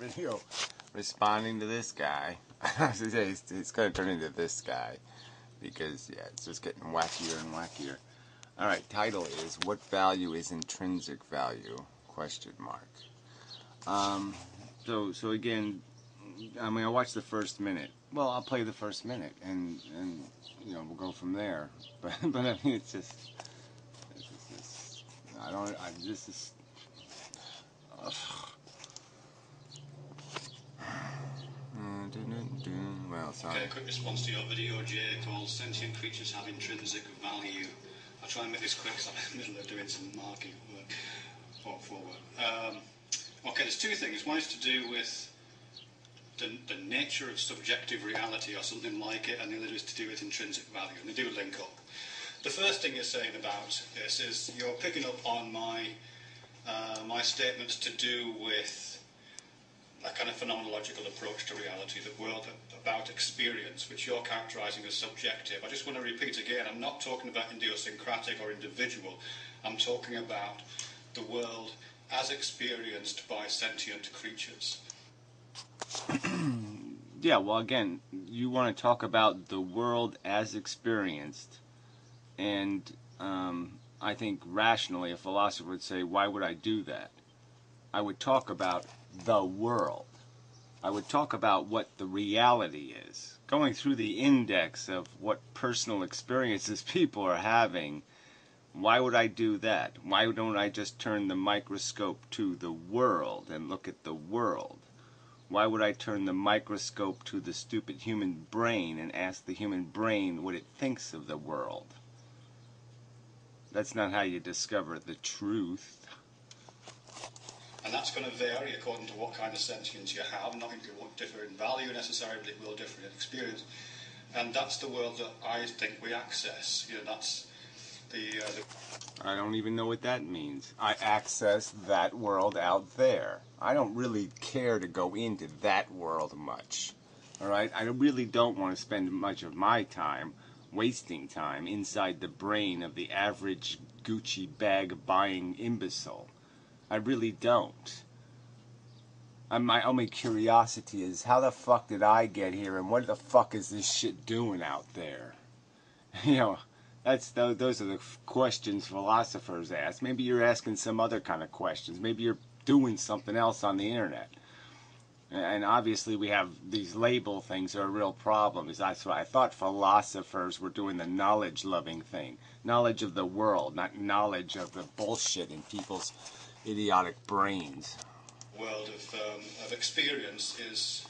video responding to this guy. It's going to turn into this guy because, yeah, it's just getting wackier and wackier. Alright, title is, What Value is Intrinsic Value? Question mark. So again, I mean, I watched the first minute. Well, I'll play the first minute, and you know, we'll go from there. But I mean, it's just this is. Well, sorry. Okay, a quick response to your video, Jay, called Sentient Creatures Have Intrinsic Value. I'll try and make this quick because I'm in the middle of doing some marking work. Okay, there's two things. One is to do with the nature of subjective reality or something like it, and the other is to do with intrinsic value, and they do link up. The first thing you're saying about this is you're picking up on my statements to do with a kind of phenomenological approach to reality, the world about experience, which you're characterizing as subjective. I just want to repeat again, I'm not talking about idiosyncratic or individual. I'm talking about the world as experienced by sentient creatures. Yeah, well, again, you want to talk about the world as experienced, and I think rationally a philosopher would say, why would I do that? I would talk about the world. I would talk about what the reality is. Going through the index of what personal experiences people are having, why would I do that? Why don't I just turn the microscope to the world and look at the world? Why would I turn the microscope to the stupid human brain and ask the human brain what it thinks of the world? That's not how you discover the truth. And that's going to vary according to what kind of sentience you have. Not it won't differ in value necessarily, but it will differ in experience. And that's the world that I think we access. You know, that's the I don't even know what that means. I access that world out there. I don't really care to go into that world much. Alright? I really don't want to spend much of my time wasting time inside the brain of the average Gucci bag buying imbecile. I really don't. My only curiosity is, how the fuck did I get here, and what the fuck is this shit doing out there? You know, those are the questions philosophers ask. Maybe you're asking some other kind of questions. Maybe you're doing something else on the internet. And obviously we have these label things are a real problem. That's why I thought philosophers were doing the knowledge-loving thing. Knowledge of the world, not knowledge of the bullshit in people's idiotic brains. World of experience is,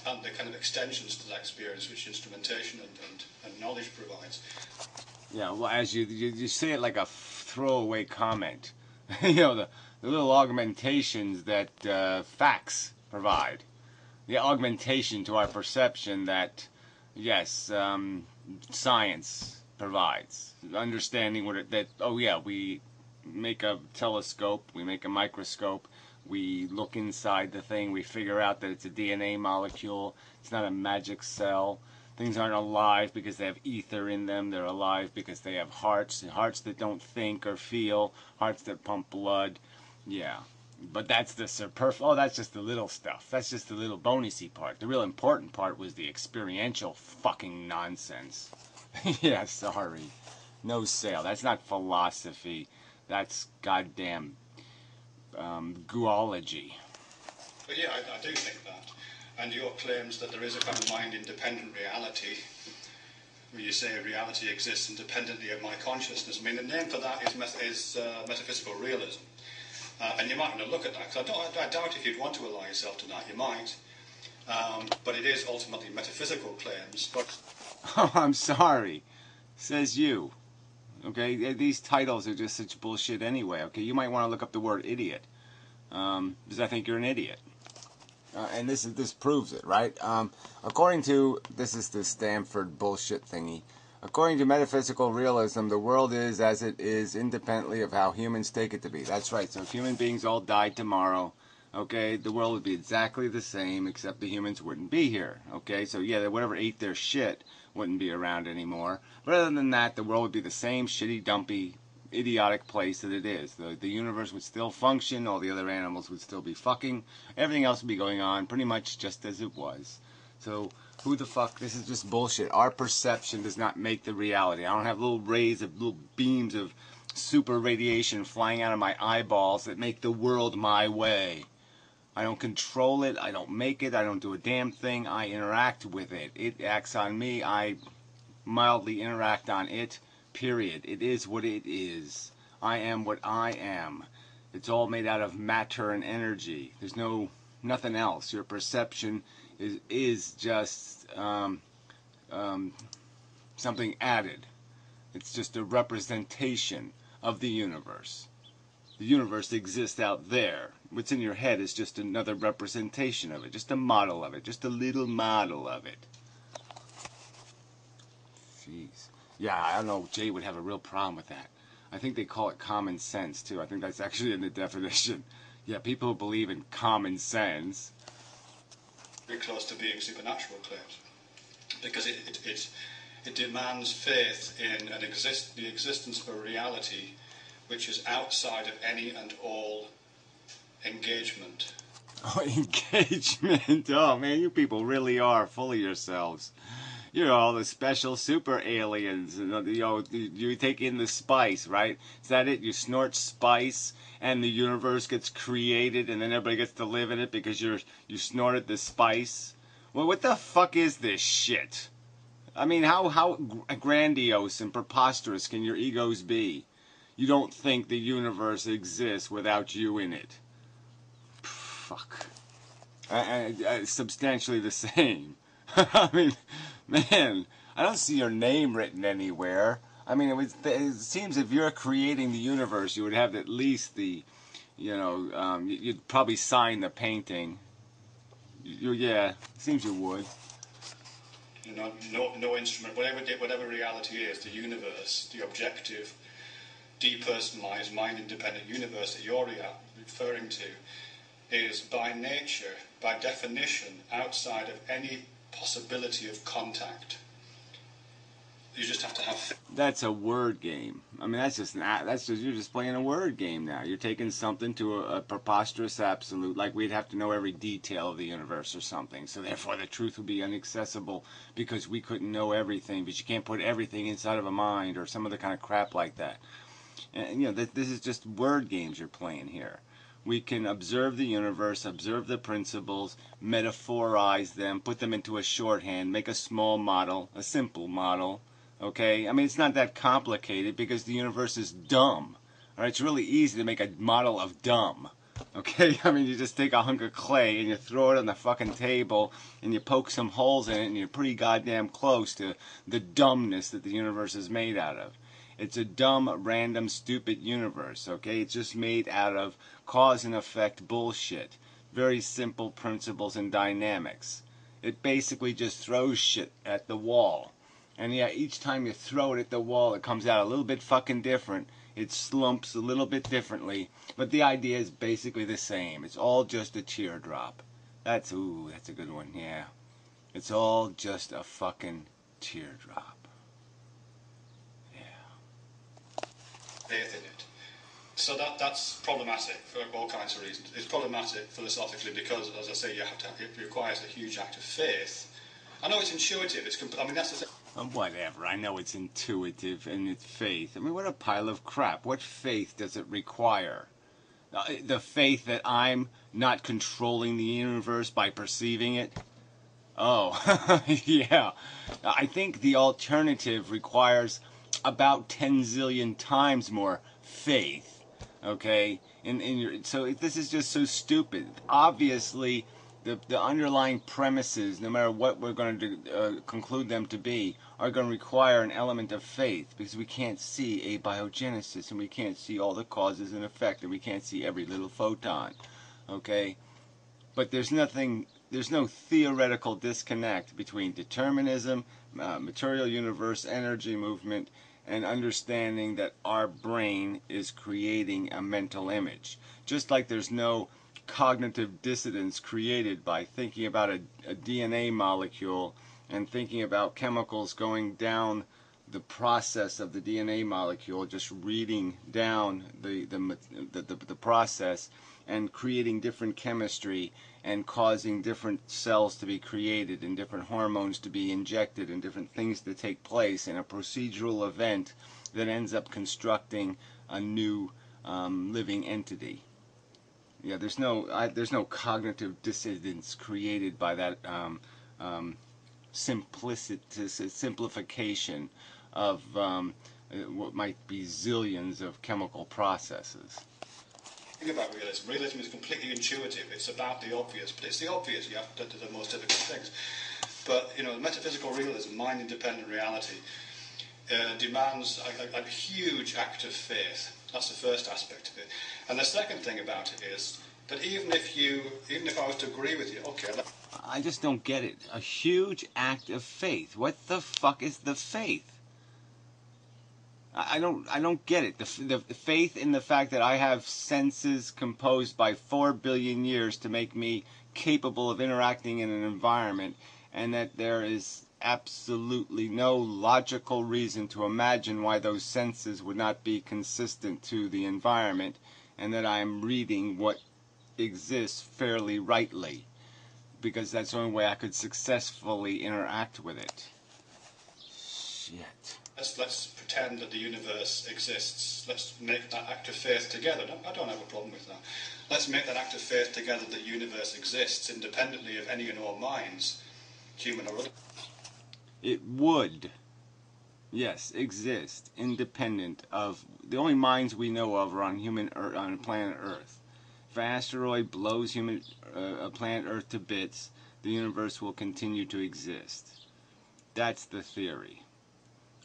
and the kind of extensions to that experience which instrumentation and knowledge provides. Yeah, well, as you say it like a throwaway comment. You know, the little augmentations that facts provide. The augmentation to our perception that, yes, science provides. Understanding we make a telescope, we make a microscope, we look inside the thing, we figure out that it's a DNA molecule, it's not a magic cell. Things aren't alive because they have ether in them, they're alive because they have hearts that don't think or feel, hearts that pump blood. Yeah, but that's the that's just the little stuff, that's just the little bonusy part. The real important part was the experiential fucking nonsense. Yeah, sorry. No sale, that's not philosophy. That's goddamn goology. But yeah, I do think that. And your claims that there is a kind of mind-independent reality, where you say reality exists independently of my consciousness. I mean, the name for that is metaphysical realism. And you might want to look at that, because I doubt if you'd want to allow yourself to that, you might. But it is ultimately metaphysical claims. But Oh, I'm sorry. Says you. Okay, these titles are just such bullshit anyway. Okay, you might want to look up the word idiot, because I think you're an idiot. And this proves it, right? According to, this is the Stanford bullshit thingy. According to metaphysical realism, the world is as it is independently of how humans take it to be. That's right. So if human beings all died tomorrow, okay, the world would be exactly the same, except the humans wouldn't be here. Okay, so yeah, whatever ate their shit wouldn't be around anymore. But other than that, the world would be the same shitty, dumpy, idiotic place that it is. The universe would still function, all the other animals would still be fucking, everything else would be going on pretty much just as it was. So who the fuck, this is just bullshit. Our perception does not make the reality. I don't have little rays of, little beams of super radiation flying out of my eyeballs that make the world my way. I don't control it, I don't make it, I don't do a damn thing, I interact with it. It acts on me, I mildly interact on it, period. It is what it is. I am what I am. It's all made out of matter and energy. There's nothing else. Your perception is just something added. It's just a representation of the universe. The universe exists out there. What's in your head is just another representation of it, just a model of it, just a little model of it. Jeez. Yeah, I don't know, Jay would have a real problem with that. I think they call it common sense, too. I think that's actually in the definition. Yeah, people who believe in common sense. Very close to being supernatural claims. Because it demands faith in the existence of a reality which is outside of any and all engagement. Oh, engagement. Oh, man, you people really are full of yourselves. You're all the special super aliens. You know, you take in the spice, right? Is that it? You snort spice and the universe gets created and then everybody gets to live in it because you snorted the spice? Well, what the fuck is this shit? I mean, how grandiose and preposterous can your egos be? You don't think the universe exists without you in it. Fuck. Substantially the same. I mean, man, I don't see your name written anywhere. I mean, it seems if you're creating the universe, you would have at least the, you'd probably sign the painting. Yeah, it seems you would. No instrument, whatever reality is, the universe, the objective, depersonalized, mind-independent universe that you're referring to, is by nature, by definition, outside of any possibility of contact. You just have to have. That's a word game. I mean, you're just playing a word game now. You're taking something to a preposterous absolute, like we'd have to know every detail of the universe or something. So therefore, the truth would be inaccessible because we couldn't know everything. But you can't put everything inside of a mind or some other kind of crap like that. And this is just word games you're playing here. We can observe the universe, observe the principles, metaphorize them, put them into a shorthand, make a small model, a simple model. Okay? I mean, it's not that complicated because the universe is dumb. All right? It's really easy to make a model of dumb. Okay? I mean, you just take a hunk of clay and you throw it on the fucking table and you poke some holes in it and you're pretty goddamn close to the dumbness that the universe is made out of. It's a dumb, random, stupid universe, okay? It's just made out of cause and effect bullshit. Very simple principles and dynamics. It basically just throws shit at the wall. And yeah, each time you throw it at the wall, it comes out a little bit fucking different. It slumps a little bit differently. But the idea is basically the same. It's all just a teardrop. That's a good one, yeah. It's all just a fucking teardrop. Faith in it. So that's problematic for all kinds of reasons. It's problematic philosophically because, as I say, it requires a huge act of faith. I know it's intuitive. That's the thing. Whatever. I know it's intuitive and it's faith. I mean, what a pile of crap. What faith does it require? The faith that I'm not controlling the universe by perceiving it? Oh, yeah. I think the alternative requires about 10 zillion times more faith, okay? So this is just so stupid. Obviously, the underlying premises, no matter what we're going to conclude them to be, are going to require an element of faith because we can't see abiogenesis and we can't see all the causes and effect and we can't see every little photon, okay? But there's no theoretical disconnect between determinism, material universe, energy movement, and understanding that our brain is creating a mental image. Just like there's no cognitive dissonance created by thinking about a DNA molecule and thinking about chemicals going down the process of the DNA molecule, just reading down the process and creating different chemistry and causing different cells to be created and different hormones to be injected and different things to take place in a procedural event that ends up constructing a new living entity. Yeah, there's no cognitive dissonance created by that simplification of what might be zillions of chemical processes. Think about realism. Realism is completely intuitive. It's about the obvious, but it's the obvious you have to do the most difficult things. But metaphysical realism, mind-independent reality, demands a huge act of faith. That's the first aspect of it. And the second thing about it is that even if I was to agree with you, okay. I just don't get it. A huge act of faith. What the fuck is the faith? I don't get it. The faith in the fact that I have senses composed by 4 billion years to make me capable of interacting in an environment, and that there is absolutely no logical reason to imagine why those senses would not be consistent to the environment, and that I am reading what exists fairly rightly, because that's the only way I could successfully interact with it. Shit. Let's pretend that the universe exists. Let's make that act of faith together. I don't have a problem with that. Let's make that act of faith together that the universe exists independently of any and all minds, human or other. It would, yes, exist independent of the only minds we know of are on planet Earth. If an asteroid blows planet Earth to bits, the universe will continue to exist. That's the theory.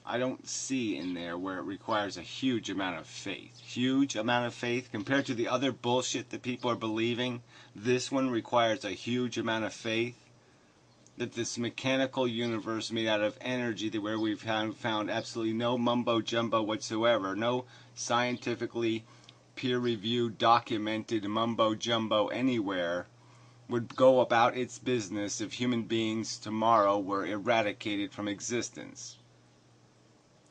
I don't see in there where it requires a huge amount of faith. Huge amount of faith compared to the other bullshit that people are believing. This one requires a huge amount of faith. That this mechanical universe made out of energy, that where we've found absolutely no mumbo jumbo whatsoever, no scientifically peer-reviewed, documented mumbo jumbo anywhere, would go about its business if human beings tomorrow were eradicated from existence.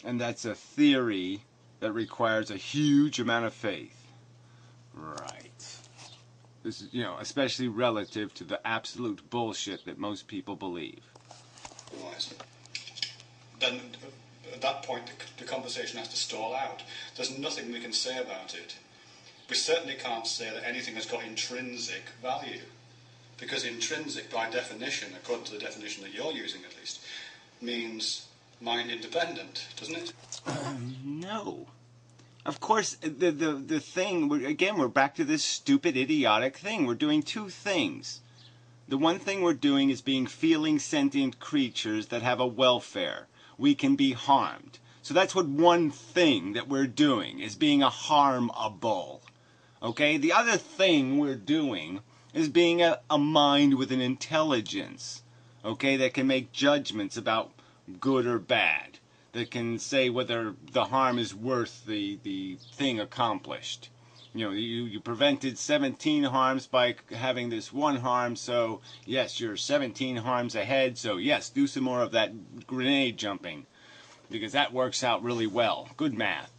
And that's a theory that requires a huge amount of faith. Right. This is, especially relative to the absolute bullshit that most people believe. Then at that point the conversation has to stall out. There's nothing we can say about it. We certainly can't say that anything has got intrinsic value. Because intrinsic, by definition, according to the definition that you're using at least, means mind independent, doesn't it? No. Of course, the thing, again, we're back to this stupid, idiotic thing. We're doing two things. The one thing we're doing is being feeling, sentient creatures that have a welfare. We can be harmed. So that's what one thing that we're doing, is being a harmable. Okay? The other thing we're doing is being a mind with an intelligence. Okay? That can make judgments about good or bad. That can say whether the harm is worth the thing accomplished. You prevented 17 harms by having this one harm, so yes, you're 17 harms ahead, so yes, do some more of that grenade jumping, because that works out really well. Good math.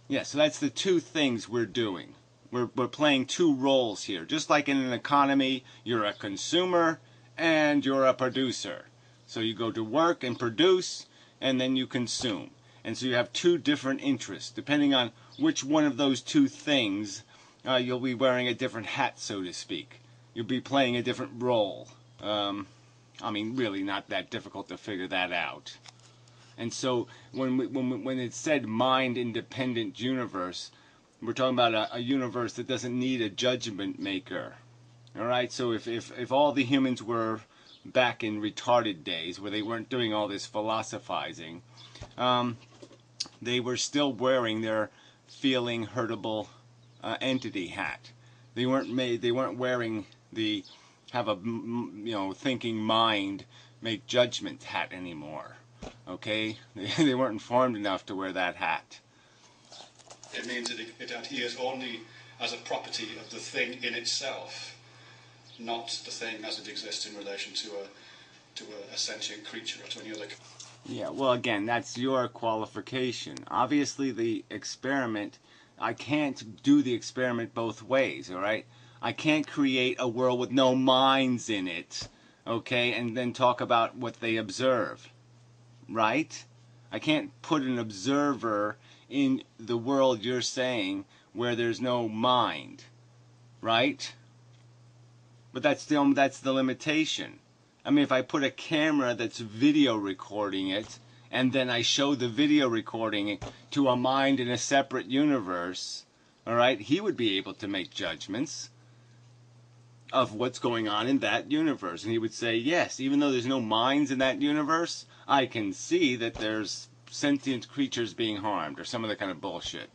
Yeah, so that's the two things we're doing. We're playing two roles here. Just like in an economy, you're a consumer and you're a producer. So you go to work and produce, and then you consume. And so you have two different interests. Depending on which one of those two things, you'll be wearing a different hat, so to speak. You'll be playing a different role. Really not that difficult to figure that out. And so when it's said mind-independent universe, we're talking about a universe that doesn't need a judgment maker. All right? So if all the humans were back in retarded days where they weren't doing all this philosophizing, they were still wearing their feeling hurtable entity hat. They weren't wearing the have a thinking mind make judgment hat anymore. Okay, they weren't informed enough to wear that hat. It means that it adheres only as a property of the thing in itself, not the thing as it exists in relation to a sentient creature or to any other. Yeah, well, again, that's your qualification. Obviously, the experiment, I can't do the experiment both ways, all right? I can't create a world with no minds in it, okay, and then talk about what they observe, right? I can't put an observer in the world you're saying where there's no mind, right? But that's the limitation. I mean, if I put a camera that's video recording it, and then I show the video recording to a mind in a separate universe, all right, he would be able to make judgments of what's going on in that universe. And he would say, yes, even though there's no minds in that universe, I can see that there's sentient creatures being harmed, or some other kind of bullshit.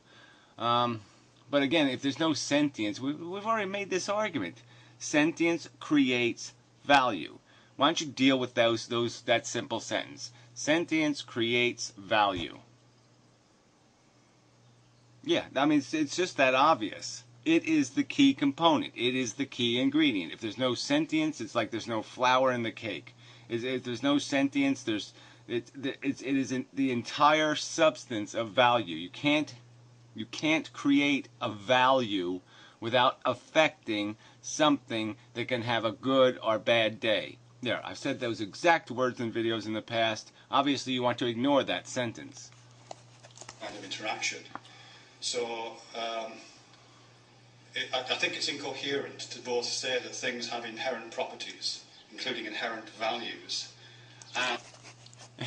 But again, if there's no sentience, we've already made this argument. Sentience creates value. Why don't you deal with that simple sentence? Sentience creates value. Yeah, I mean, it's just that obvious. It is the key component. It is the key ingredient. If there's no sentience, it's like there's no flour in the cake. If there's no sentience, it is the entire substance of value. You can't create a value without affecting something that can have a good or bad day. There, I've said those exact words in videos in the past. Obviously, you want to ignore that sentence. Kind of interaction. So, I think it's incoherent to both say that things have inherent properties, including inherent values, and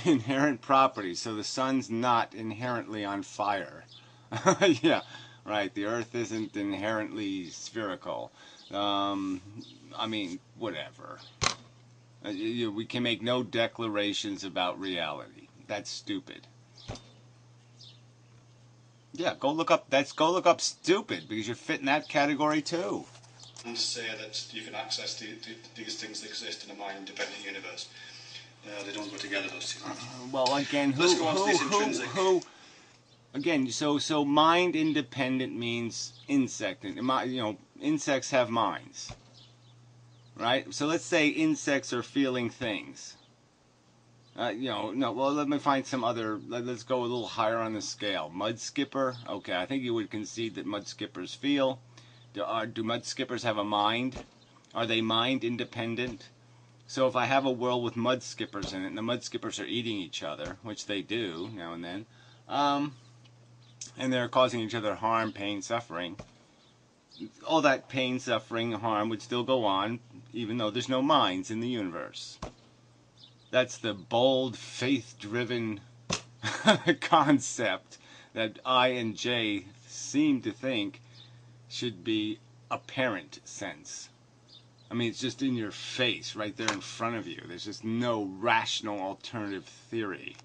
inherent properties. So the sun's not inherently on fire. Yeah, right. The Earth isn't inherently spherical. I mean, whatever. We can make no declarations about reality. That's stupid. Yeah, go look up stupid, because you fit in that category too. and say that you can access these things that exist in a mind-independent universe. They don't go together, those two things. Well, again, Let's go on to this intrinsic. Again, so mind independent means insect. Insects have minds, right? So let's say insects are feeling things. Well, let me find some other. Let's go a little higher on the scale. Mud skipper. Okay, I think you would concede that mud skippers feel. Do mud skippers have a mind? Are they mind independent? So if I have a world with mud skippers in it, and the mud skippers are eating each other, which they do now and then, and they're causing each other harm, pain, suffering, all that pain, suffering, harm would still go on, even though there's no minds in the universe. That's the bold, faith-driven concept that I and Jay seem to think should be apparent sense. I mean, it's just in your face, right there in front of you. There's just no rational alternative theory.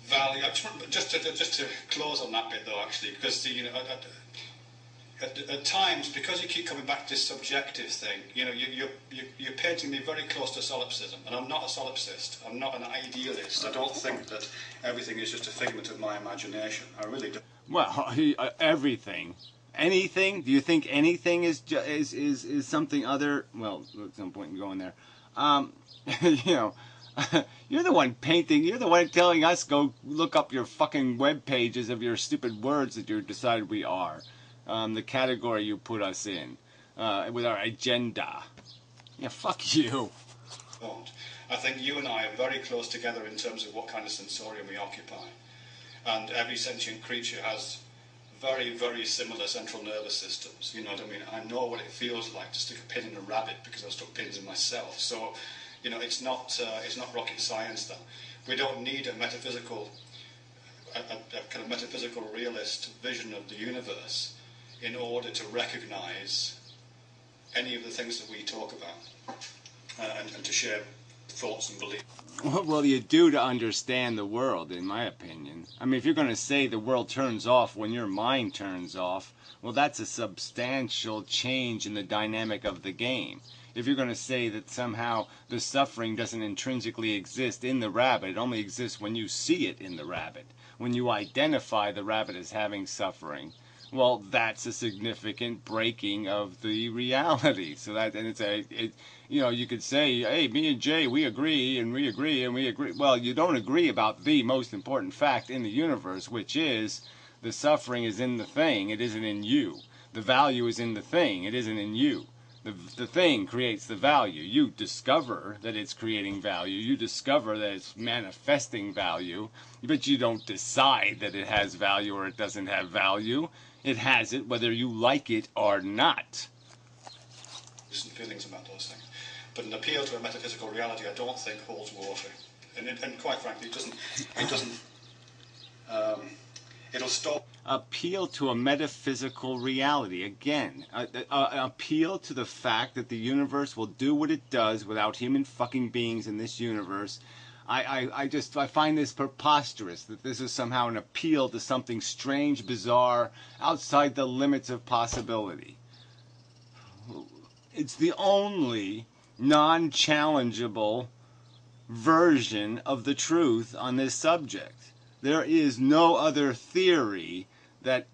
Value. Just to close on that bit, though, actually, because at times, because you keep coming back to this subjective thing, you're painting me very close to solipsism, and I'm not a solipsist. I'm not an idealist. I don't think that everything is just a figment of my imagination. I really don't. Well, Everything. Anything? Do you think anything is something other? Well, there's no point in going there. You're the one painting. You're the one telling us go look up your fucking web pages of your stupid words that you decided we are. The category you put us in with our agenda. Yeah, fuck you. I think you and I are very close together in terms of what kind of sensorium we occupy, and every sentient creature has very, very similar central nervous systems. You know what I mean? I know what it feels like to stick a pin in a rabbit because I've stuck pins in myself. So, it's not rocket science. That we don't need a kind of metaphysical realist vision of the universe in order to recognize any of the things that we talk about and to share thoughts and beliefs. Well, you do to understand the world, in my opinion. I mean, if you're going to say the world turns off when your mind turns off, well, that's a substantial change in the dynamic of the game. If you're going to say that somehow the suffering doesn't intrinsically exist in the rabbit, it only exists when you see it in the rabbit, when you identify the rabbit as having suffering, Well, that's a significant breaking of the reality. So that, and you could say, hey, me and Jay, we agree, and we agree, and we agree. Well, you don't agree about the most important fact in the universe, which is the suffering is in the thing, it isn't in you. The value is in the thing, it isn't in you. The thing creates the value. You discover that it's creating value. You discover that it's manifesting value, but you don't decide that it has value or it doesn't have value. It has it whether you like it or not. There's some feelings about those things. But an appeal to a metaphysical reality I don't think holds water. And quite frankly, it'll stop. Appeal to a metaphysical reality. Again, appeal to the fact that the universe will do what it does without human fucking beings in this universe. I find this preposterous that this is somehow an appeal to something strange, bizarre, outside the limits of possibility. It's the only non-challengeable version of the truth on this subject. There is no other theory that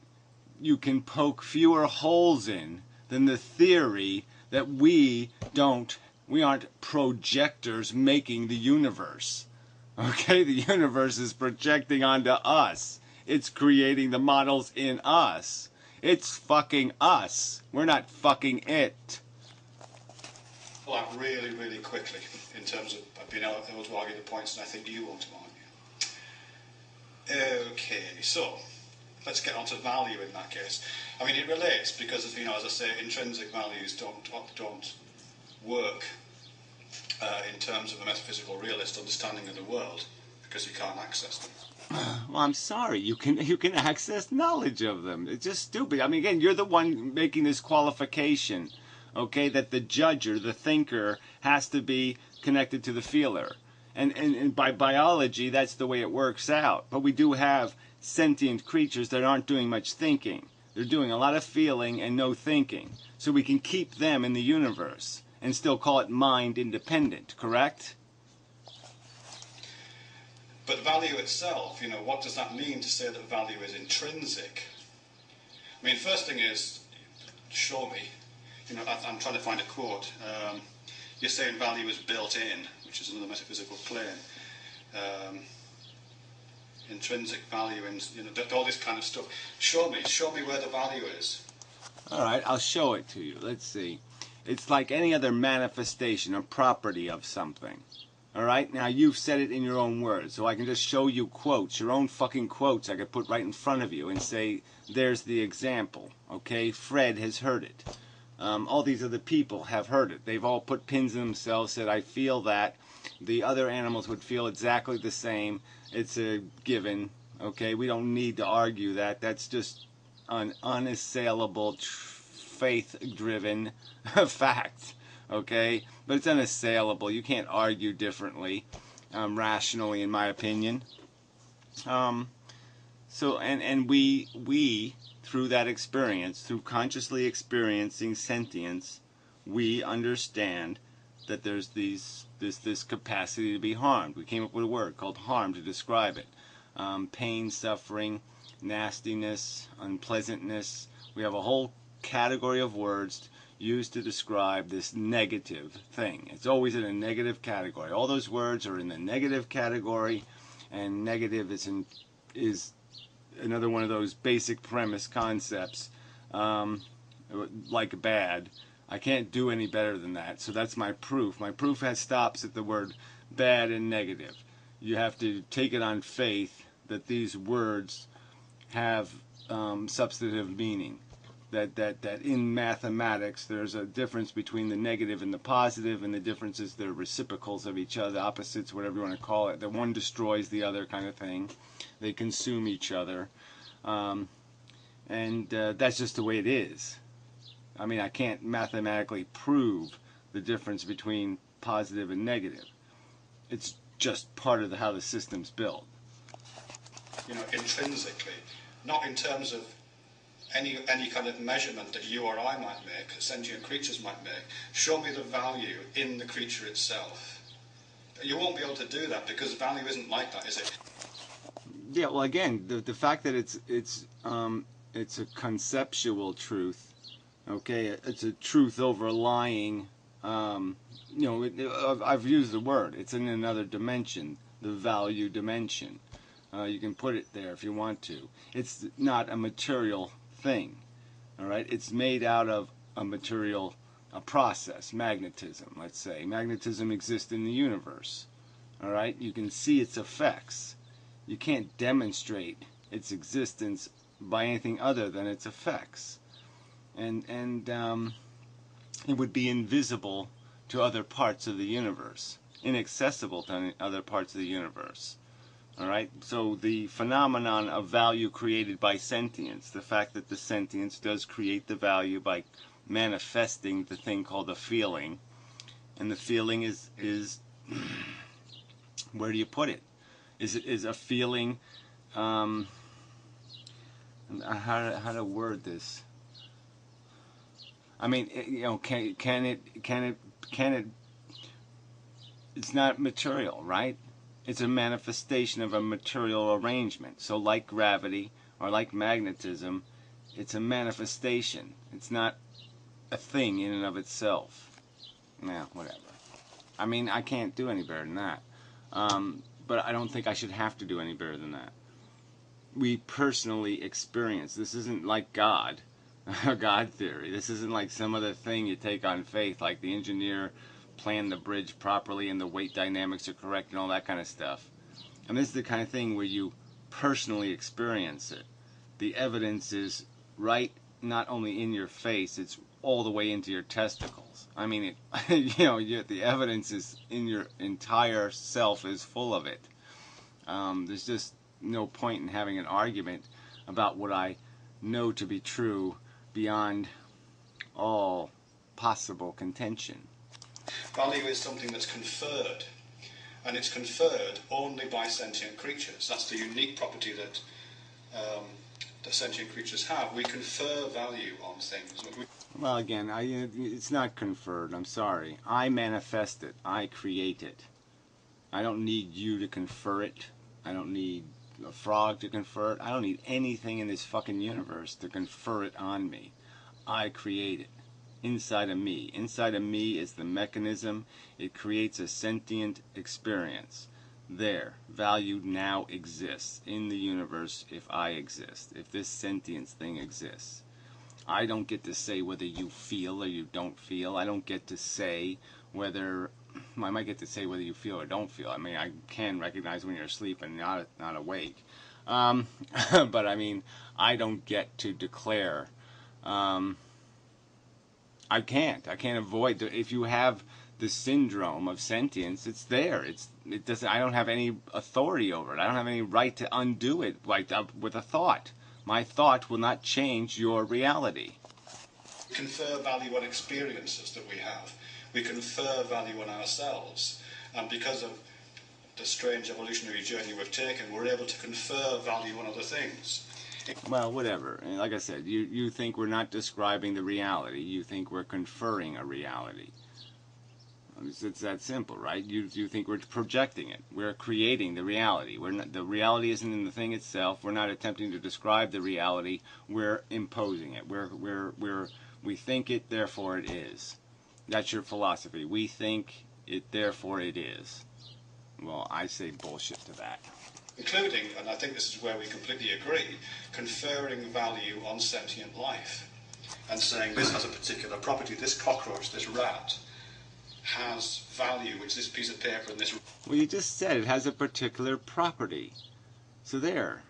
you can poke fewer holes in than the theory that we aren't projectors making the universe. Okay, the universe is projecting onto us. It's creating the models in us. It's fucking us. We're not fucking it. Well, really, really quickly in terms of being able to argue the points that I think you want to argue. Okay, so let's get on to value in that case. I mean, it relates because, as I say, intrinsic values don't work in terms of a metaphysical realist understanding of the world because you can't access them. Well, I'm sorry. You can access knowledge of them. It's just stupid. I mean, again, you're the one making this qualification, okay, that the judger, the thinker, has to be connected to the feeler. And by biology, that's the way it works out. But we do have sentient creatures that aren't doing much thinking. They're doing a lot of feeling and no thinking. So we can keep them in the universe and still call it mind independent, correct? But value itself, what does that mean to say that value is intrinsic? I mean, first thing is, show me. I'm trying to find a quote. You're saying value is built in, which is another metaphysical claim. Intrinsic value and all this kind of stuff. Show me where the value is. All right, I'll show it to you. Let's see. It's like any other manifestation or property of something. All right? Now, you've said it in your own words, so I can just show you quotes, your own fucking quotes I could put right in front of you and say, there's the example, okay? Fred has heard it. All these other people have heard it. They've all put pins in themselves, said, I feel that. The other animals would feel exactly the same. It's a given, okay? We don't need to argue that. That's just an unassailable, faith-driven fact, okay? But it's unassailable. You can't argue differently, rationally, in my opinion. We, through that experience, through consciously experiencing sentience, we understand that there's this capacity to be harmed. We came up with a word called harm to describe it. Pain, suffering, nastiness, unpleasantness. We have a whole category of words used to describe this negative thing. It's always in a negative category. All those words are in the negative category, and negative is another one of those basic premise concepts, like bad. I can't do any better than that, so that's my proof. My proof stops at the word bad and negative. You have to take it on faith that these words have substantive meaning. That in mathematics there's a difference between the negative and the positive, and the difference is they're reciprocals of each other, opposites, whatever you want to call it. The one destroys the other kind of thing. They consume each other. That's just the way it is. I mean, I can't mathematically prove the difference between positive and negative. It's just part of how the system's built. Intrinsically, not in terms of any kind of measurement that you or I might make, that sentient creatures might make. Show me the value in the creature itself. You won't be able to do that because value isn't like that, is it? Yeah, well, again, the fact that it's it's a conceptual truth. Okay, it's a truth overlying. I've used the word. It's in another dimension, the value dimension. You can put it there if you want to. It's not a material thing. All right, it's made out of a process, magnetism. Let's say magnetism exists in the universe. All right, you can see its effects. You can't demonstrate its existence by anything other than its effects, and it would be invisible to other parts of the universe, inaccessible to other parts of the universe. All right, so the phenomenon of value created by sentience, the fact that the sentience does create the value by manifesting the thing called a feeling, and the feeling is where do you put it? Is a feeling, how to word this? I mean, can it? It's not material, right? It's a manifestation of a material arrangement. So like gravity or like magnetism, it's a manifestation. It's not a thing in and of itself. Nah, whatever. I mean, I can't do any better than that. But I don't think I should have to do any better than that. We personally experience. This isn't like God, or God theory. This isn't like some other thing you take on faith, like the engineer planned the bridge properly and the weight dynamics are correct and all that kind of stuff. And this is the kind of thing where you personally experience it. The evidence is right, not only in your face, it's all the way into your testicles. I mean, the evidence is in your entire self is full of it. There's just no point in having an argument about what I know to be true beyond all possible contention. Value is something that's conferred, and it's conferred only by sentient creatures. That's the unique property that the sentient creatures have. We confer value on things. Well, again, it's not conferred. I'm sorry. I manifest it. I create it. I don't need you to confer it. I don't need a frog to confer it. I don't need anything in this fucking universe to confer it on me. I create it. Inside of me. Inside of me is the mechanism. It creates a sentient experience. There. Value now exists in the universe if I exist. If this sentience thing exists. I don't get to say whether you feel or you don't feel. I don't get to say whether... I might get to say whether you feel or don't feel. I mean, I can recognize when you're asleep and not awake. But, I mean, I don't get to declare... I can't avoid. If you have the syndrome of sentience, it's there. It doesn't. I don't have any authority over it. I don't have any right to undo it with a thought. My thought will not change your reality. We confer value on experiences that we have. We confer value on ourselves, and because of the strange evolutionary journey we've taken, we're able to confer value on other things. Well, whatever. Like I said, you think we're not describing the reality. You think we're conferring a reality. It's that simple, right? You think we're projecting it. We're creating the reality. The reality isn't in the thing itself. We're not attempting to describe the reality. We're imposing it. We think it, therefore it is. That's your philosophy. We think it, therefore it is. Well, I say bullshit to that. Including, and I think this is where we completely agree, conferring value on sentient life and saying this has a particular property, this cockroach, this rat has value, which this piece of paper and this... Well, you just said it has a particular property. So there.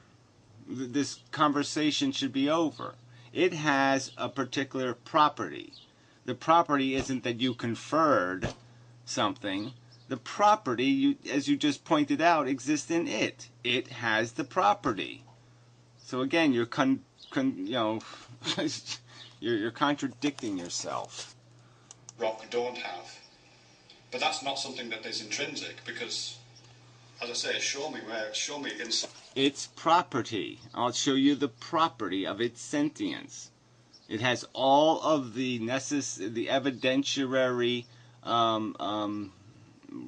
This conversation should be over. It has a particular property. The property isn't that you conferred something. The property, as you just pointed out, exists in it. It has the property. So again, you're you're contradicting yourself. Rock don't have. But that's not something that is intrinsic, because, as I say, show me inside. Its property. I'll show you the property of its sentience. It has all of the evidentiary,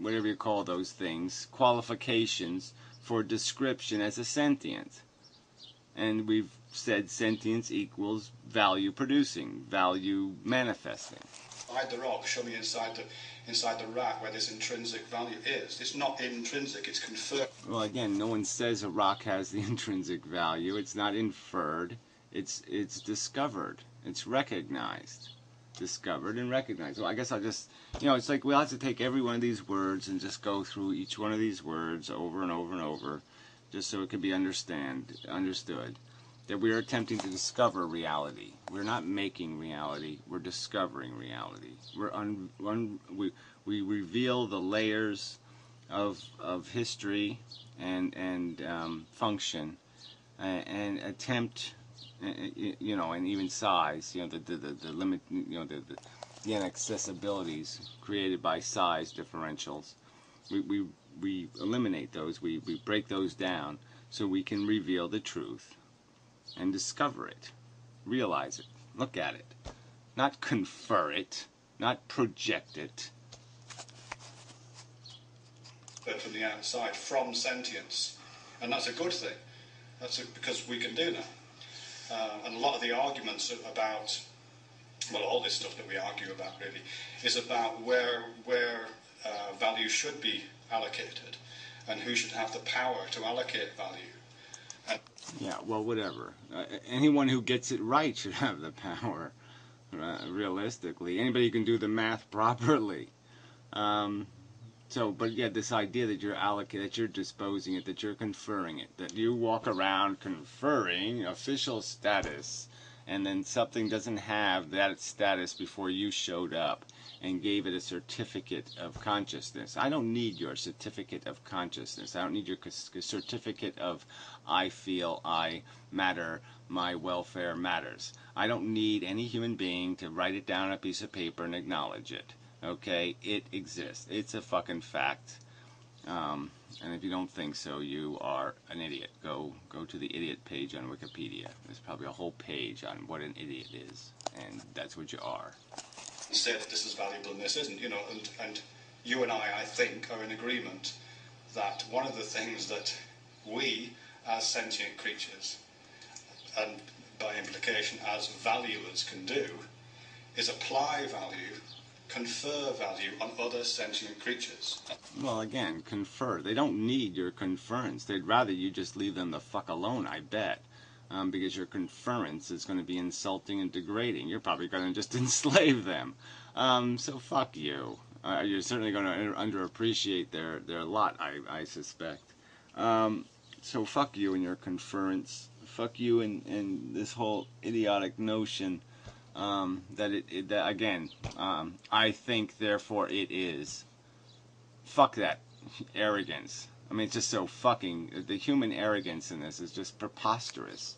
whatever you call those things, qualifications for description as a sentient. And we've said sentience equals value producing, value manifesting. Inside the rock, show me inside the rock where this intrinsic value is. It's not intrinsic, it's conferred. Well, again, no one says a rock has the intrinsic value. It's not inferred. It's discovered. It's recognized. Discovered and recognized. Well, I guess I'll just, it's like we'll have to take every one of these words and just go through each one of these words over and over and over, just so it can be understood. That we are attempting to discover reality. We're not making reality. We're discovering reality. We reveal the layers of history and function and attempt, and even size. The limit. The inaccessibilities created by size differentials. We eliminate those. We break those down so we can reveal the truth. And discover it, realize it, look at it, not confer it, not project it. But from the outside, from sentience, and that's a good thing. Because we can do that. And a lot of the arguments about, all this stuff that we argue about really, is about where value should be allocated, and who should have the power to allocate value. Yeah, well, whatever. Anyone who gets it right should have the power, realistically. Anybody who can do the math properly. But yeah, this idea that you're allocating, that you're disposing it, that you're conferring it, that you walk around conferring official status, and then something doesn't have that status before you showed up and gave it a certificate of consciousness. I don't need your certificate of consciousness. I don't need your certificate of I feel I matter, my welfare matters. I don't need any human being to write it down on a piece of paper and acknowledge it. Okay? It exists. It's a fucking fact. And if you don't think so, you are an idiot. Go to the idiot page on Wikipedia. There's probably a whole page on what an idiot is, and that's what you are. Say that this is valuable and this isn't, and you and I think, are in agreement that one of the things that we, as sentient creatures, and by implication as valuers, can do, is apply value, confer value on other sentient creatures. Well, again, confer. They don't need your conference. They'd rather you just leave them the fuck alone, I bet. Because your conference is going to be insulting and degrading. You're probably going to just enslave them. So fuck you. You're certainly going to underappreciate their lot, I suspect. So fuck you and your conference. Fuck you and this whole idiotic notion that again, I think, therefore it is. Fuck that arrogance. I mean, it's just so fucking... The human arrogance in this is just preposterous.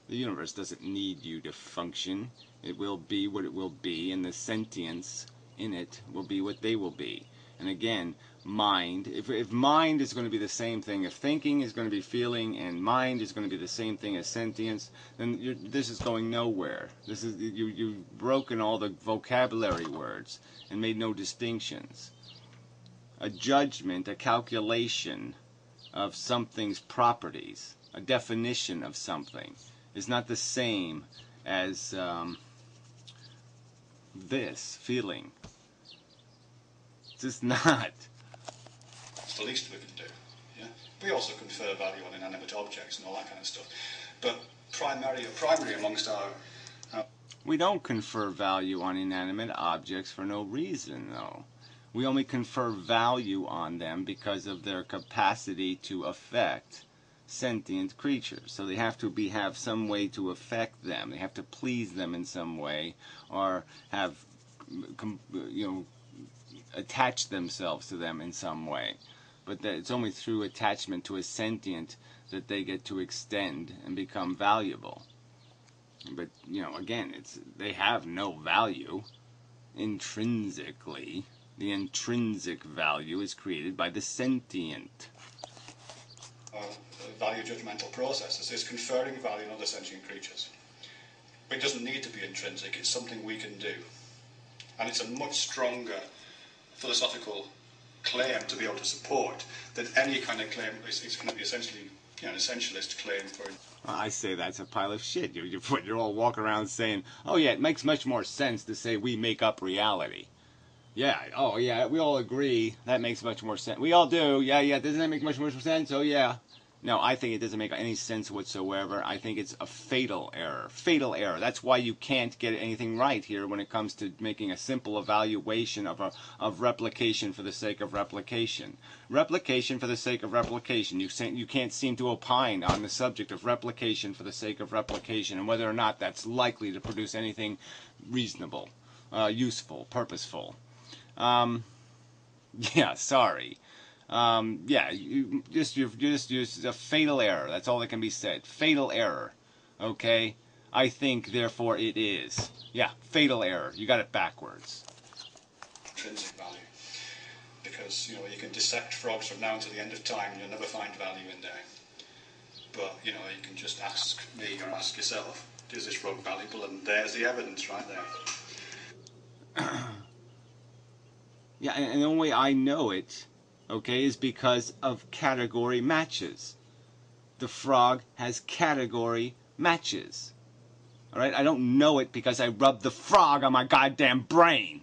The universe doesn't need you to function. It will be what it will be, and the sentience in it will be what they will be. And again, mind... If mind is going to be the same thing, if thinking is going to be feeling, and mind is going to be the same thing as sentience, then this is going nowhere. This is you've broken all the vocabulary words and made no distinctions. A judgment, a calculation of something's properties, a definition of something, is not the same as this feeling. It's just not. It's the least we can do. Yeah? We also confer value on inanimate objects and all that kind of stuff. But primary amongst our... We don't confer value on inanimate objects for no reason, though. We only confer value on them because of their capacity to affect sentient creatures. So they have to have some way to affect them. They have to please them in some way, or have, attach themselves to them in some way. But it's only through attachment to a sentient that they get to extend and become valuable. But, again, they have no value intrinsically. The intrinsic value is created by the sentient. Value judgmental processes is conferring value on other sentient creatures. But it doesn't need to be intrinsic, it's something we can do. And it's a much stronger philosophical claim to be able to support than any kind of claim. It's going to be essentially an essentialist claim for. I say that's a pile of shit. You're all walking around saying, oh yeah, it makes much more sense to say we make up reality. Yeah, oh yeah, we all agree. That makes much more sense. We all do. Yeah, doesn't that make much more sense? Oh yeah. No, I think it doesn't make any sense whatsoever. I think it's a fatal error. Fatal error. That's why you can't get anything right here when it comes to making a simple evaluation of replication for the sake of replication. Replication for the sake of replication. You can't seem to opine on the subject of replication for the sake of replication and whether or not that's likely to produce anything reasonable, useful, purposeful. Yeah, sorry. You just use a fatal error. That's all that can be said. Fatal error. Okay? I think, therefore, it is. Yeah, fatal error. You got it backwards. Intrinsic value. Because, you can dissect frogs from now until the end of time and you'll never find value in there. But, you can just ask me or ask yourself, is this frog valuable? And there's the evidence right there. Yeah, and the only way I know it, okay, is because of category matches. The frog has category matches. Alright, I don't know it because I rubbed the frog on my goddamn brain.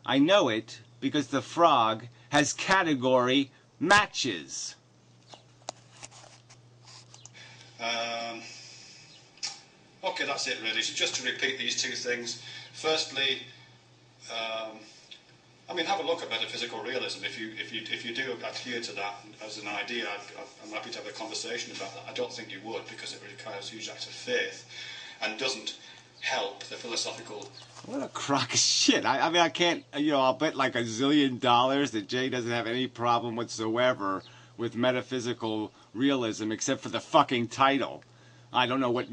I know it because the frog has category matches. Okay, that's it really. So just to repeat these two things. Firstly, have a look at metaphysical realism. If you do adhere to that as an idea, I'm happy to have a conversation about that. I don't think you would, because it requires huge acts of faith and doesn't help the philosophical. What a crock of shit. I can't, I'll bet like $1 zillion that Jay doesn't have any problem whatsoever with metaphysical realism except for the fucking title. I don't know what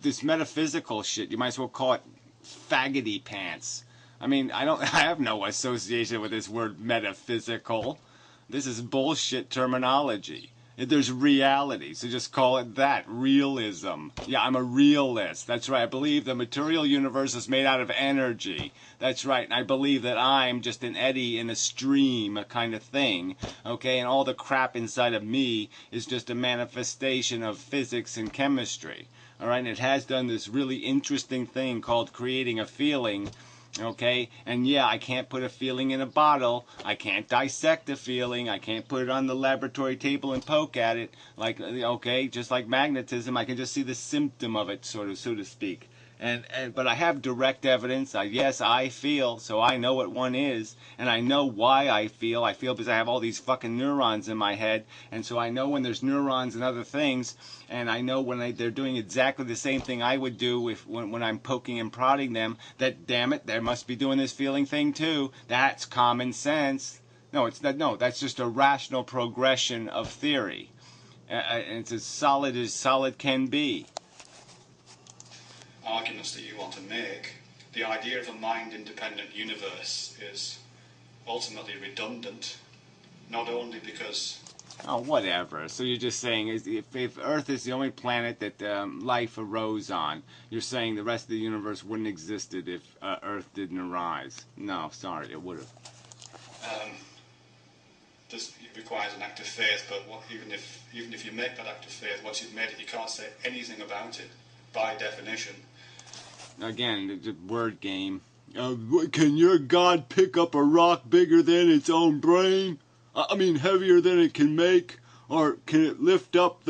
this metaphysical shit, you might as well call it faggoty pants. I have no association with this word metaphysical. This is bullshit terminology. There's reality, so just call it that, realism. Yeah, I'm a realist. That's right. I believe the material universe is made out of energy. That's right. And I believe that I'm just an eddy in a stream, a kind of thing. Okay, and all the crap inside of me is just a manifestation of physics and chemistry. All right, and it has done this really interesting thing called creating a feeling. Okay, and yeah, I can't put a feeling in a bottle. I can't dissect a feeling. I can't put it on the laboratory table and poke at it. Like, okay, just like magnetism, I can just see the symptom of it, sort of, so to speak. But I have direct evidence. Yes, I feel, so I know what one is, and I know why I feel. I feel because I have all these fucking neurons in my head, and so I know when there's neurons and other things, and I know when they're doing exactly the same thing I would do when I'm poking and prodding them, that, damn it, they must be doing this feeling thing too. That's common sense. No, it's not. No, that's just a rational progression of theory. It's as solid can be. Arguments that you want to make, the idea of a mind-independent universe is ultimately redundant, not only because... Oh, whatever. So you're just saying, if Earth is the only planet that life arose on, you're saying the rest of the universe wouldn't have existed if Earth didn't arise. No, sorry, it would have. It requires an act of faith, but even if you make that act of faith, once you've made it, you can't say anything about it, by definition. Again, the word game. Can your God pick up a rock bigger than its own brain? Heavier than it can make? Or can it lift up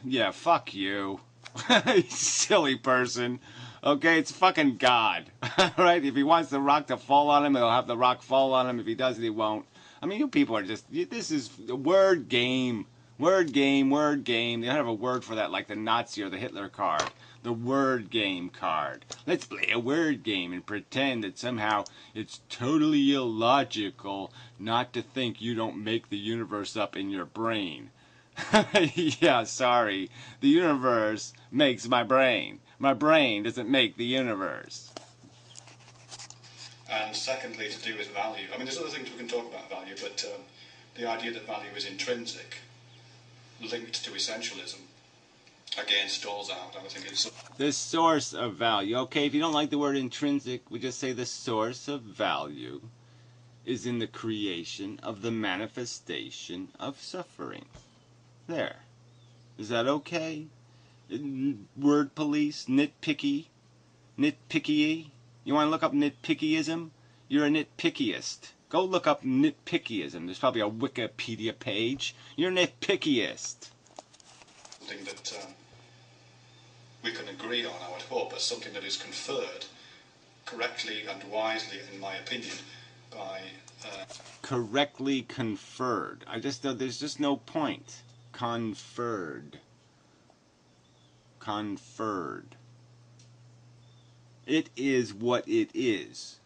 Yeah, fuck you. Silly person. Okay, it's fucking God. Right? If he wants the rock to fall on him, he'll have the rock fall on him. If he doesn't, he won't. You people are just... This is a word game. Word game, word game. They don't have a word for that like the Nazi or the Hitler card. The word game card. Let's play a word game and pretend that somehow it's totally illogical not to think you don't make the universe up in your brain. Yeah, sorry. The universe makes my brain. My brain doesn't make the universe. And secondly, to do with value. There's other things we can talk about value, but the idea that value is intrinsic, linked to essentialism, again, stalls out. I think it's... The source of value. Okay, if you don't like the word intrinsic, we just say the source of value. is in the creation of the manifestation of suffering. There. Is that okay? Word police? Nitpicky? Nitpicky? You want to look up nitpickyism? You're a nitpickyist. Go look up nitpickyism. There's probably a Wikipedia page. You're a nitpickyist. Something that we can agree on, I would hope, as something that is conferred correctly and wisely, in my opinion, by... Correctly conferred. There's just no point. Conferred. Conferred. It is what it is.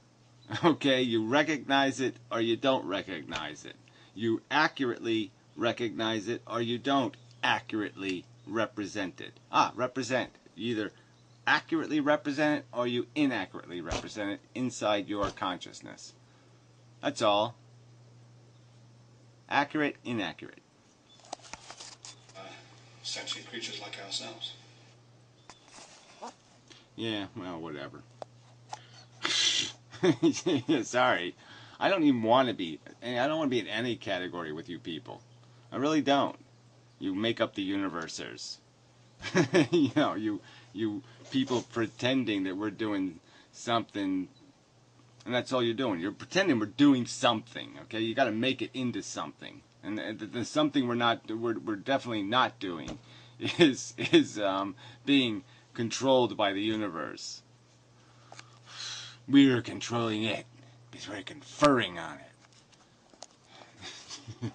Okay, you recognize it or you don't recognize it. You accurately recognize it or you don't accurately represent it. Represent. You either accurately represent it or you inaccurately represent it inside your consciousness. That's all. Accurate, inaccurate. Sentient creatures like ourselves. Yeah, well, whatever. Sorry. I don't even want to be. I don't want to be in any category with you people. I really don't. You make up the universes. You people pretending that we're doing something, and that's all you're doing. You're pretending we're doing something. Okay, you got to make it into something, and the something we're definitely not doing is being controlled by the universe. We're controlling it because we're conferring on it.